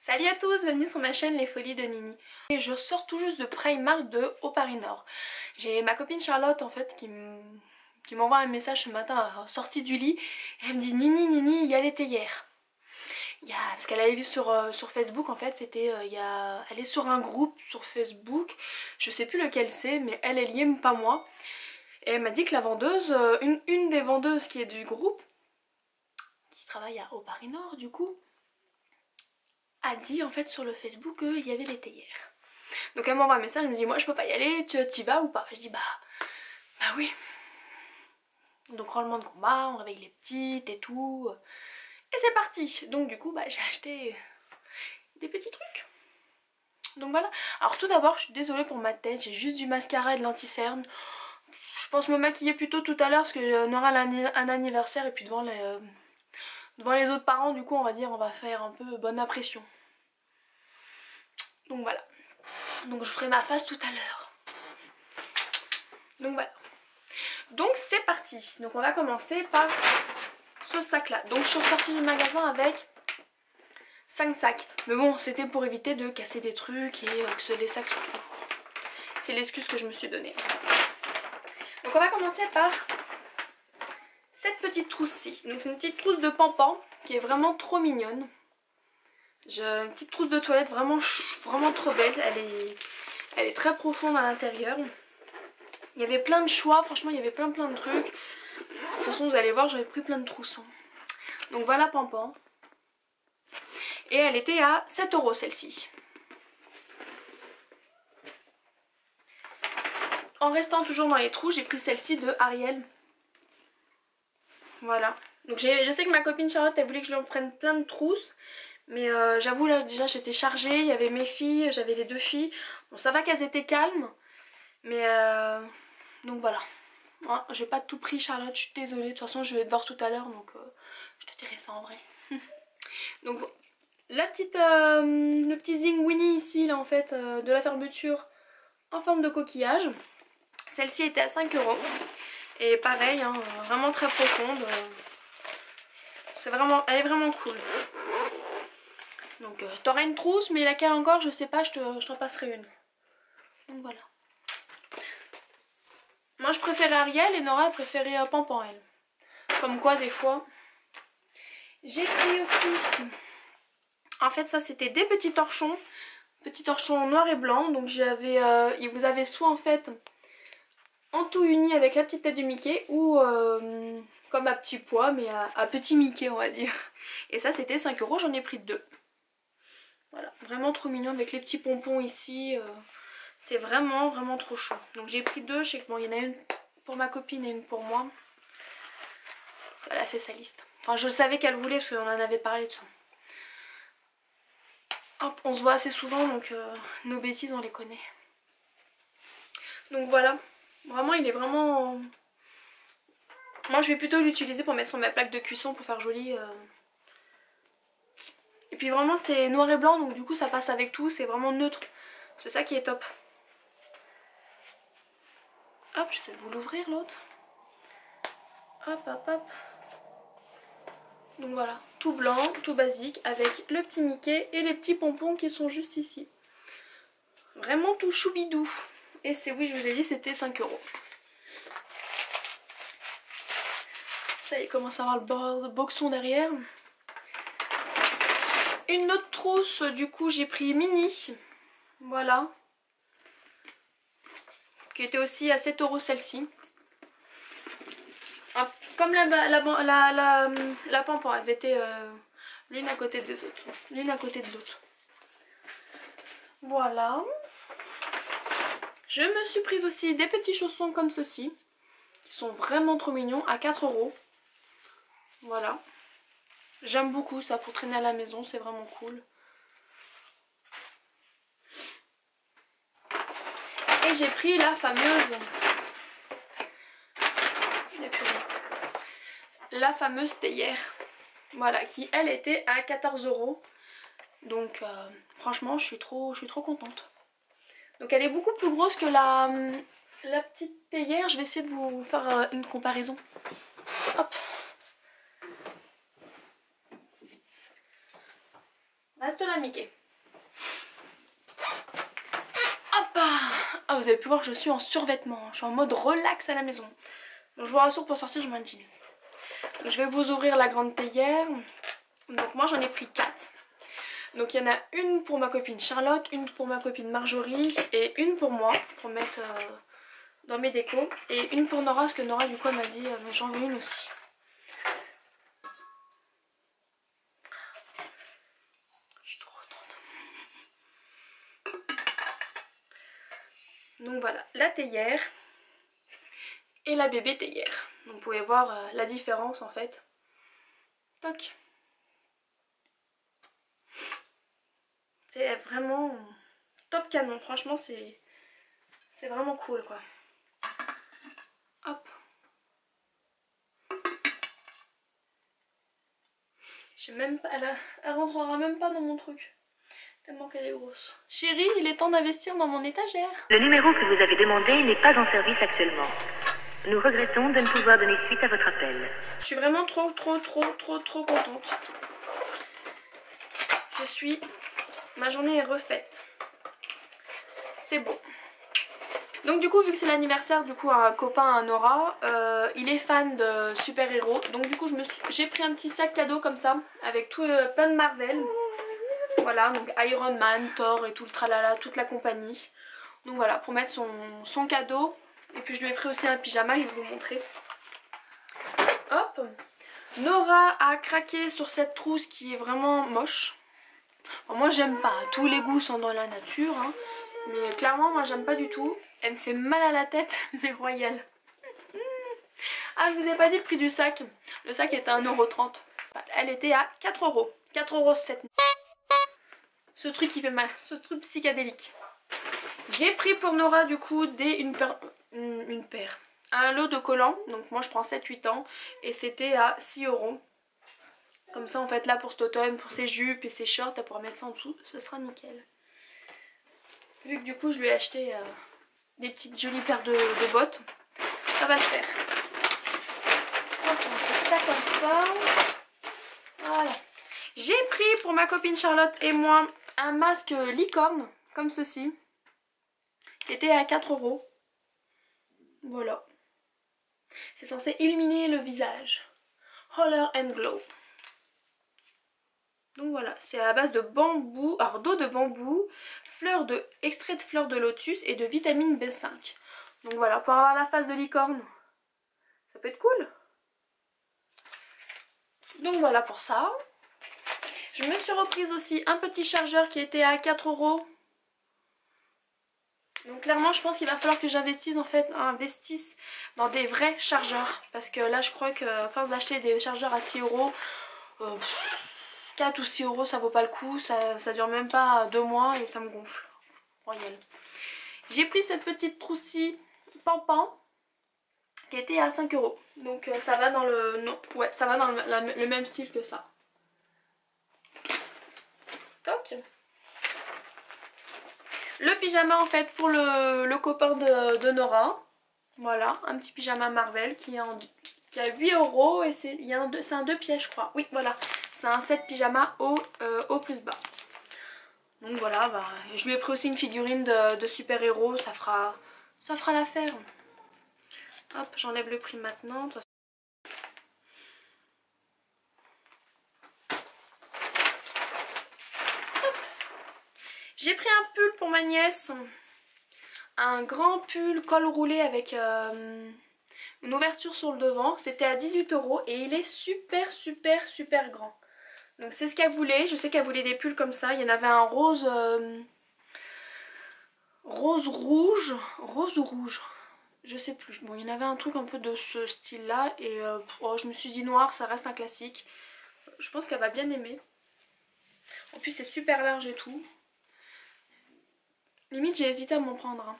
Salut à tous, bienvenue sur ma chaîne Les Folies de Nini. Et je sors tout juste de Primark de Au Paris Nord. J'ai ma copine Charlotte en fait qui m'envoie un message ce matin sortie du lit. Et elle me dit Nini, il y a les théières. Parce qu'elle avait vu sur Facebook en fait, elle est sur un groupe sur Facebook, je sais plus lequel c'est, mais elle est liée, pas moi. Et elle m'a dit que la vendeuse, une des vendeuses qui est du groupe, qui travaille à Au Paris Nord du coup, a dit en fait sur le Facebook qu'il y avait les théières. Donc elle m'envoie un message, elle me dit moi je peux pas y aller, tu y vas ou pas? Je dis bah oui. Donc rangement de combat, on réveille les petites et tout. Et c'est parti. Donc du coup j'ai acheté des petits trucs. Donc voilà. Alors tout d'abord je suis désolée pour ma tête, j'ai juste du mascara et de l'anti-cerne. Je pense me maquiller plutôt tout à l'heure parce qu'on aura un anniversaire et puis devant les autres parents du coup on va dire on va faire un peu bonne impression. Donc voilà. Donc je ferai ma face tout à l'heure. Donc voilà. Donc c'est parti. Donc on va commencer par ce sac là. Donc je suis sortie du magasin avec 5 sacs. Mais bon c'était pour éviter de casser des trucs et que les sacs soient trop lourds. C'est l'excuse que je me suis donnée. Donc on va commencer par cette petite trousse-ci. Donc c'est une petite trousse de pampan qui est vraiment trop mignonne. J'ai une petite trousse de toilette vraiment trop belle. Elle est très profonde à l'intérieur. Il y avait plein de choix, franchement il y avait plein de trucs. De toute façon vous allez voir j'avais pris plein de trousses. Donc voilà pampan. Et elle était à 7 € celle-ci. En restant toujours dans les trous, j'ai pris celle-ci de Ariel. Voilà. Donc je sais que ma copine Charlotte elle voulait que je lui en prenne plein de trousses. Mais j'avoue là déjà j'étais chargée, il y avait mes filles, j'avais les 2 filles. Bon ça va qu'elles étaient calmes. Mais donc voilà. Moi, j'ai pas tout pris Charlotte, je suis désolée. De toute façon je vais te voir tout à l'heure donc je te dirai ça en vrai. Donc le petit zing Winnie ici là en fait de la fermeture en forme de coquillage. Celle-ci était à 5 €. Et pareil, hein, vraiment très profonde. Elle est vraiment cool. Donc t'auras une trousse mais laquelle encore je sais pas, je t'en passerai une. Donc voilà. Moi je préférais Ariel et Nora préférait Pampan elle. Comme quoi des fois. J'ai pris aussi. En fait ça c'était des petits torchons. Petits torchons noir et blanc. Donc vous avez soit en fait en tout uni avec la petite tête du Mickey ou comme à petit pois mais à petit Mickey on va dire. Et ça c'était 5 €, j'en ai pris 2. Voilà, vraiment trop mignon avec les petits pompons ici. C'est vraiment trop chaud. Donc j'ai pris 2, je sais que bon il y en a une pour ma copine et une pour moi. Parce qu'elle a fait sa liste. Enfin je savais qu'elle voulait parce qu'on en avait parlé de ça. Hop, on se voit assez souvent donc nos bêtises on les connaît. Donc voilà. Vraiment il est vraiment... Moi je vais plutôt l'utiliser pour mettre sur ma plaque de cuisson pour faire joli. Et puis vraiment c'est noir et blanc donc du coup ça passe avec tout, c'est vraiment neutre. C'est ça qui est top. Hop, j'essaie de vous l'ouvrir l'autre. Hop. Donc voilà, tout blanc, tout basique avec le petit Mickey et les petits pompons qui sont juste ici. Vraiment tout choubidou. Et c'est, oui je vous ai dit, c'était 5 €. Ça y est, il commence à avoir le boxon derrière. Une autre trousse, du coup j'ai pris Mini. Voilà. Qui était aussi à 7 € celle-ci. Comme la pampan, elles étaient l'une à côté des autres. L'une à côté de l'autre. Voilà. Je me suis prise aussi des petits chaussons comme ceci. Qui sont vraiment trop mignons à 4 €. Voilà. J'aime beaucoup ça pour traîner à la maison, c'est vraiment cool. Et j'ai pris la fameuse théière. Voilà, qui elle était à 14 €. Donc franchement je suis trop contente. Donc elle est beaucoup plus grosse que la petite théière. Je vais essayer de vous faire une comparaison. Hop. Reste là Mickey. Ah, vous avez pu voir que je suis en survêtement, hein. Je suis en mode relax à la maison. Donc je vous rassure, pour sortir je mets un jean. Donc je vais vous ouvrir la grande théière. Donc moi j'en ai pris 4. Donc il y en a une pour ma copine Charlotte, une pour ma copine Marjorie et une pour moi pour mettre dans mes décos. Et une pour Nora parce que Nora du coup m'a dit mais j'en veux une aussi. Je suis trop contente. Donc voilà, la théière et la bébé théière. Donc vous pouvez voir la différence en fait. Toc. C'est vraiment top canon, franchement c'est vraiment cool quoi. Hop. J'ai même pas, elle rentrera même pas dans mon truc. Tellement qu'elle est grosse. Chérie, il est temps d'investir dans mon étagère. Le numéro que vous avez demandé n'est pas en service actuellement. Nous regrettons de ne pouvoir donner suite à votre appel. Je suis vraiment trop contente. Ma journée est refaite. C'est bon. Donc du coup, vu que c'est l'anniversaire du coup un copain à Nora, il est fan de super-héros. Donc du coup j'ai pris un petit sac cadeau comme ça avec tout plein de Marvel. Voilà, donc Iron Man, Thor et tout le tralala, toute la compagnie. Donc voilà, pour mettre son cadeau. Et puis je lui ai pris aussi un pyjama, je vais vous montrer. Hop. Nora a craqué sur cette trousse qui est vraiment moche. Bon, moi j'aime pas, tous les goûts sont dans la nature, hein. Mais clairement moi j'aime pas du tout. Elle me fait mal à la tête, mais royale. Ah, je vous ai pas dit le prix du sac. Le sac était à 1,30 €. Elle était à 4 €. 4,07 €. Ce truc qui fait mal, ce truc psychédélique. J'ai pris pour Nora du coup une paire. Un lot de collants, donc moi je prends 7-8 ans. Et c'était à 6 €. Comme ça en fait là pour cet automne, pour ses jupes et ses shorts, elle pourra mettre ça en dessous, ce sera nickel. Vu que du coup je lui ai acheté des petites jolies paires de bottes, ça va le faire. Hop, on fait ça comme ça. Voilà. J'ai pris pour ma copine Charlotte et moi un masque licorne, comme ceci, qui était à 4 €. Voilà. C'est censé illuminer le visage. Color and Glow. Donc voilà, c'est à la base de bambou, alors d'eau de bambou, extrait de fleurs de lotus et de vitamine B5. Donc voilà, pour avoir la face de licorne, ça peut être cool. Donc voilà pour ça. Je me suis reprise aussi un petit chargeur qui était à 4 €. Donc clairement je pense qu'il va falloir que j'investisse dans des vrais chargeurs. Parce que là je crois qu'à force d'acheter des chargeurs à 6 €, 4 ou 6 € ça vaut pas le coup, ça dure même pas 2 mois et ça me gonfle. Royal. J'ai pris cette petite trousse-ci Pampan qui était à 5 €. Donc ça va dans le le même style que ça. Toc. Le pyjama en fait pour le copain de Nora. Voilà, un petit pyjama Marvel qui a 8 € et c'est un 2 pièces je crois. Oui voilà, c'est un set pyjama haut plus bas. Donc voilà, bah, je lui ai pris aussi une figurine de super-héros, ça fera l'affaire. Hop, j'enlève le prix maintenant. J'ai pris un pull pour ma nièce. Un grand pull col roulé avec une ouverture sur le devant. C'était à 18 € et il est super grand. Donc c'est ce qu'elle voulait. Je sais qu'elle voulait des pulls comme ça. Il y en avait un rose rouge ou rouge, je sais plus. Bon, il y en avait un truc un peu de ce style là et je me suis dit noir, ça reste un classique. Je pense qu'elle va bien aimer. En plus c'est super large et tout. Limite j'ai hésité à m'en prendre un.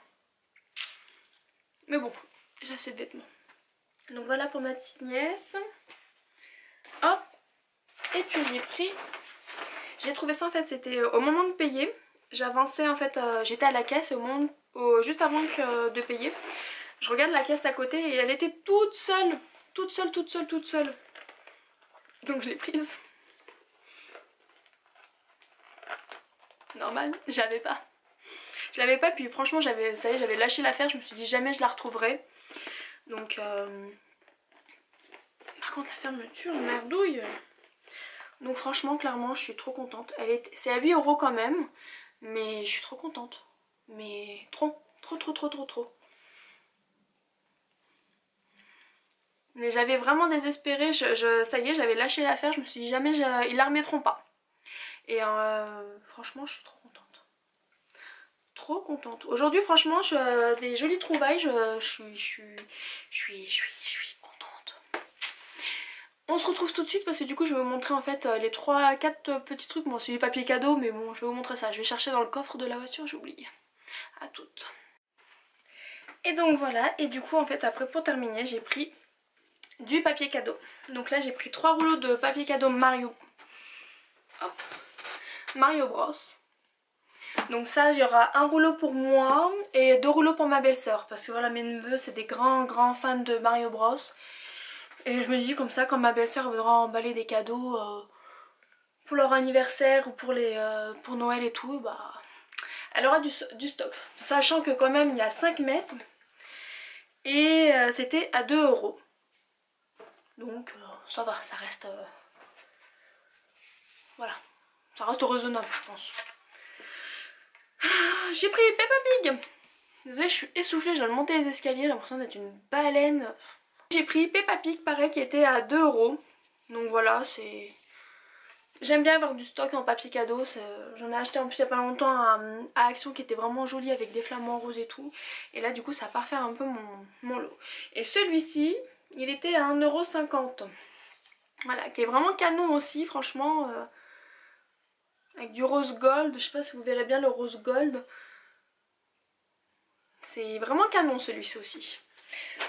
Mais bon, j'ai assez de vêtements. Donc voilà pour ma petite nièce. Hop. Et puis j'ai trouvé ça en fait, c'était au moment de payer. J'avançais en fait, j'étais à la caisse et juste avant de payer. Je regarde la caisse à côté et elle était toute seule. Toute seule. Donc je l'ai prise. Je l'avais pas, puis franchement ça y est, j'avais lâché l'affaire, je me suis dit jamais je la retrouverai. Donc par contre la fermeture, merdouille. Donc franchement clairement je suis trop contente. C'est à 8 € quand même, mais je suis trop contente. Mais trop. Mais j'avais vraiment désespéré, ça y est j'avais lâché l'affaire, je me suis dit jamais ils la remettront pas. Et franchement je suis trop contente. Trop contente. Aujourd'hui franchement des jolies trouvailles, je suis contente. On se retrouve tout de suite parce que du coup je vais vous montrer en fait les 3-4 petits trucs. Bon c'est du papier cadeau mais bon je vais vous montrer ça. Je vais chercher dans le coffre de la voiture, j'ai oublié. À toutes. Et donc voilà, et du coup en fait après pour terminer j'ai pris du papier cadeau. Donc là j'ai pris 3 rouleaux de papier cadeau Mario. Hop. Mario Bros. Donc ça il y aura un rouleau pour moi et 2 rouleaux pour ma belle-sœur. Parce que voilà mes neveux c'est des grands fans de Mario Bros. Et je me dis comme ça quand ma belle-sœur voudra emballer des cadeaux pour leur anniversaire ou pour Noël et tout, bah elle aura du stock. Sachant que quand même il y a 5 mètres et c'était à 2 €. Donc ça va, ça reste... voilà, ça reste raisonnable je pense. J'ai pris Peppa Pig. Désolée je suis essoufflée, je viens de monter les escaliers, j'ai l'impression d'être une baleine. J'ai pris Peppa Pig pareil qui était à 2 €. Donc voilà, c'est... J'aime bien avoir du stock en papier cadeau, j'en ai acheté en plus il n'y a pas longtemps à Action qui était vraiment joli avec des flamants roses et tout. Et là du coup ça va parfaire un peu mon lot. Et celui-ci, il était à 1,50 €. Voilà, qui est vraiment canon aussi, franchement. Avec du rose gold, je sais pas si vous verrez bien le rose gold. C'est vraiment canon celui-ci aussi.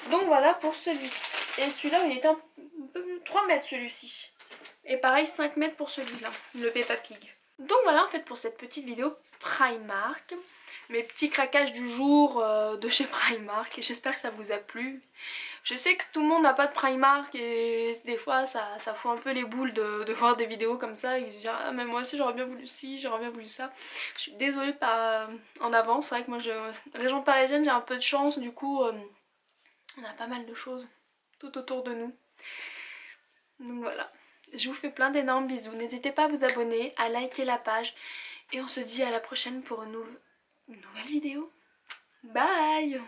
Donc voilà pour celui-ci. Et celui-là il était un peu 3 mètres celui-ci. Et pareil 5 mètres pour celui-là, le Peppa Pig. Donc voilà en fait pour cette petite vidéo Primark. Mes petits craquages du jour de chez Primark. Et j'espère que ça vous a plu. Je sais que tout le monde n'a pas de Primark et des fois ça fout un peu les boules de voir des vidéos comme ça et de dire ah mais moi aussi j'aurais bien voulu ci, j'aurais bien voulu ça. Je suis désolée en avance, c'est vrai que moi région parisienne j'ai un peu de chance, du coup on a pas mal de choses tout autour de nous. Donc voilà, je vous fais plein d'énormes bisous, n'hésitez pas à vous abonner, à liker la page et on se dit à la prochaine pour une nouvelle vidéo. Bye.